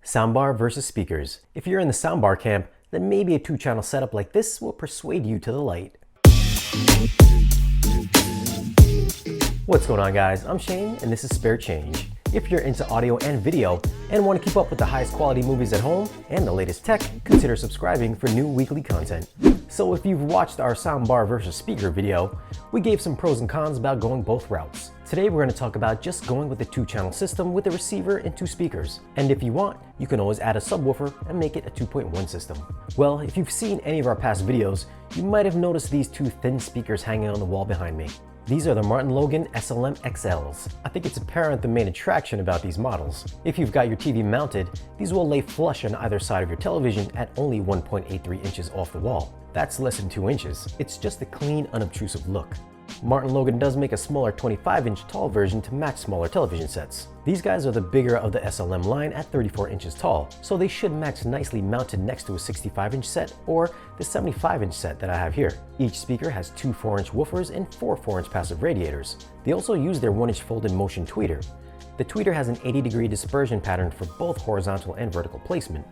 Soundbar versus speakers. If you're in the soundbar camp, then maybe a 2-channel setup like this will persuade you to the light. What's going on, guys? I'm Shane and this is Spare Change. If you're into audio and video and want to keep up with the highest quality movies at home and the latest tech, consider subscribing for new weekly content. So if you've watched our soundbar versus speaker video, we gave some pros and cons about going both routes. Today we're going to talk about just going with the 2-channel system with a receiver and 2 speakers. And if you want, you can always add a subwoofer and make it a 2.1 system. Well, if you've seen any of our past videos, you might have noticed these 2 thin speakers hanging on the wall behind me. These are the MartinLogan SLM XLs. I think it's apparent the main attraction about these models. If you've got your TV mounted, these will lay flush on either side of your television at only 1.83 inches off the wall. That's less than 2 inches. It's just a clean, unobtrusive look. MartinLogan does make a smaller 25-inch tall version to match smaller television sets. These guys are the bigger of the SLM line at 34 inches tall, so they should match nicely mounted next to a 65-inch set or the 75-inch set that I have here. Each speaker has 2 4-inch woofers and 4 4-inch passive radiators. They also use their 1-inch folded motion tweeter. The tweeter has an 80-degree dispersion pattern for both horizontal and vertical placement.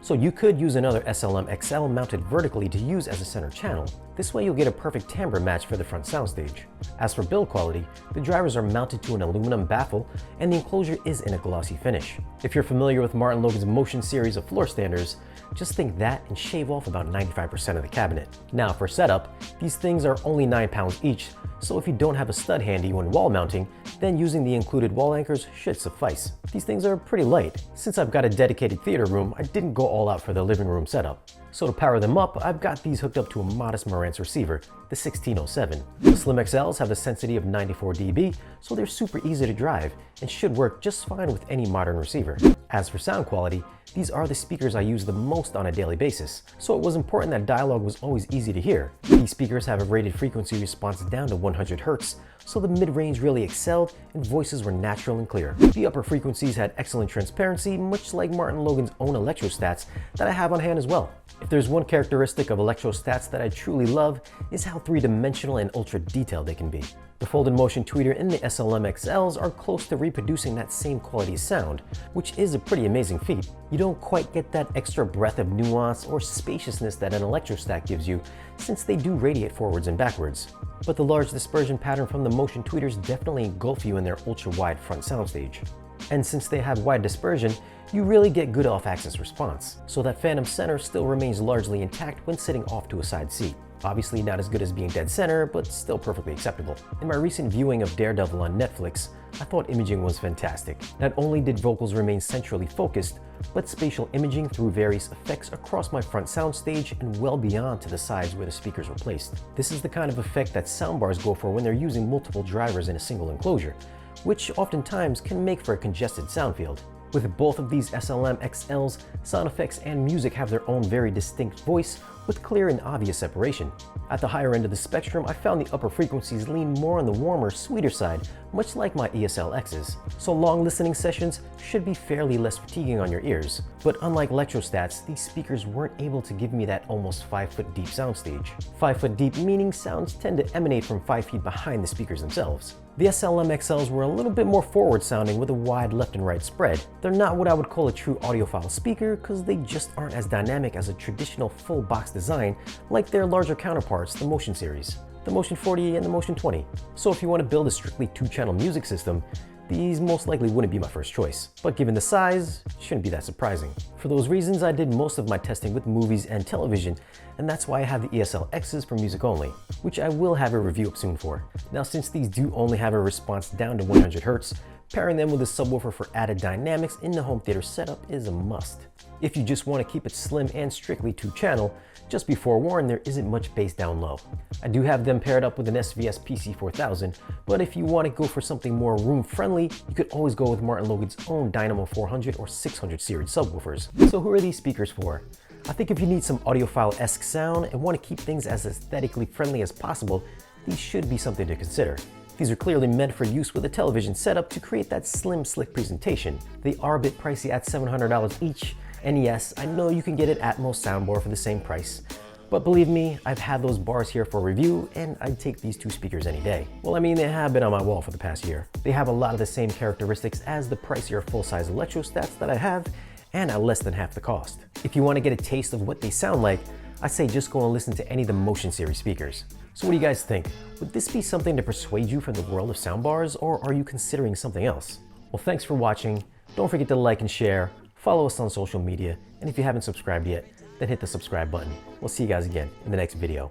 So you could use another SLM XL mounted vertically to use as a center channel. This way you'll get a perfect timbre match for the front soundstage. As for build quality, the drivers are mounted to an aluminum baffle and the enclosure is in a glossy finish. If you're familiar with MartinLogan's Motion series of floor standers, just think that and shave off about 95% of the cabinet. Now for setup, these things are only 9 pounds each, so if you don't have a stud handy when wall mounting, then using the included wall anchors should suffice. These things are pretty light. Since I've got a dedicated theater room, I didn't go all out for the living room setup. So to power them up, I've got these hooked up to a modest Marantz receiver, the 1607. The Slim XLs have a sensitivity of 94 dB, so they're super easy to drive and should work just fine with any modern receiver. As for sound quality, these are the speakers I use the most on a daily basis, so it was important that dialogue was always easy to hear. These speakers have a rated frequency response down to 100 Hz, so the mid-range really excelled and voices were natural and clear. The upper frequencies had excellent transparency, much like MartinLogan's own electrostats that I have on hand as well. If there's one characteristic of electrostats that I truly love, is how 3-dimensional and ultra detailed they can be. The folded motion tweeter in the SLM XLs are close to reproducing that same quality sound, which is a pretty amazing feat. You don't quite get that extra breadth of nuance or spaciousness that an electrostat gives you, since they do radiate forwards and backwards. But the large dispersion pattern from the motion tweeters definitely engulf you in their ultra-wide front soundstage. And since they have wide dispersion, you really get good off-axis response, so that phantom center still remains largely intact when sitting off to a side seat. Obviously not as good as being dead center, but still perfectly acceptable. In my recent viewing of Daredevil on Netflix, I thought imaging was fantastic. Not only did vocals remain centrally focused, but spatial imaging through various effects across my front soundstage and well beyond to the sides where the speakers were placed. This is the kind of effect that soundbars go for when they're using multiple drivers in a single enclosure, which oftentimes can make for a congested sound field. With both of these SLM XLs, sound effects and music have their own very distinct voice with clear and obvious separation. At the higher end of the spectrum, I found the upper frequencies lean more on the warmer, sweeter side, much like my ESL-X's. So long listening sessions should be fairly less fatiguing on your ears. But unlike electrostats, these speakers weren't able to give me that almost 5-foot deep soundstage. 5 foot deep meaning sounds tend to emanate from 5 feet behind the speakers themselves. The SLM XLs were a little bit more forward sounding with a wide left and right spread. They're not what I would call a true audiophile speaker because they just aren't as dynamic as a traditional full box design like their larger counterparts, the Motion series, the Motion 40 and the Motion 20. So if you want to build a strictly 2-channel music system, these most likely wouldn't be my first choice. But given the size, it shouldn't be that surprising. For those reasons, I did most of my testing with movies and television, and that's why I have the ESL-X's for music only, which I will have a review up soon for. Now, since these do only have a response down to 100 Hz, pairing them with a subwoofer for added dynamics in the home theater setup is a must. If you just want to keep it slim and strictly 2-channel, just be forewarned there isn't much bass down low. I do have them paired up with an SVS PC4000, but if you want to go for something more room-friendly, you could always go with MartinLogan's own Dynamo 400 or 600 series subwoofers. So who are these speakers for? I think if you need some audiophile-esque sound and want to keep things as aesthetically friendly as possible, these should be something to consider. These are clearly meant for use with a television setup to create that slim, slick presentation. They are a bit pricey at $700 each, and yes, I know you can get an Atmos soundbar for the same price. But believe me, I've had those bars here for review and I'd take these 2 speakers any day. Well, I mean, they have been on my wall for the past year. They have a lot of the same characteristics as the pricier full-size electrostats that I have, and at less than half the cost. If you want to get a taste of what they sound like, I say just go and listen to any of the Motion series speakers. So what do you guys think? Would this be something to persuade you from the world of soundbars, or are you considering something else? Well, thanks for watching. Don't forget to like and share, follow us on social media, and if you haven't subscribed yet, then hit the subscribe button. We'll see you guys again in the next video.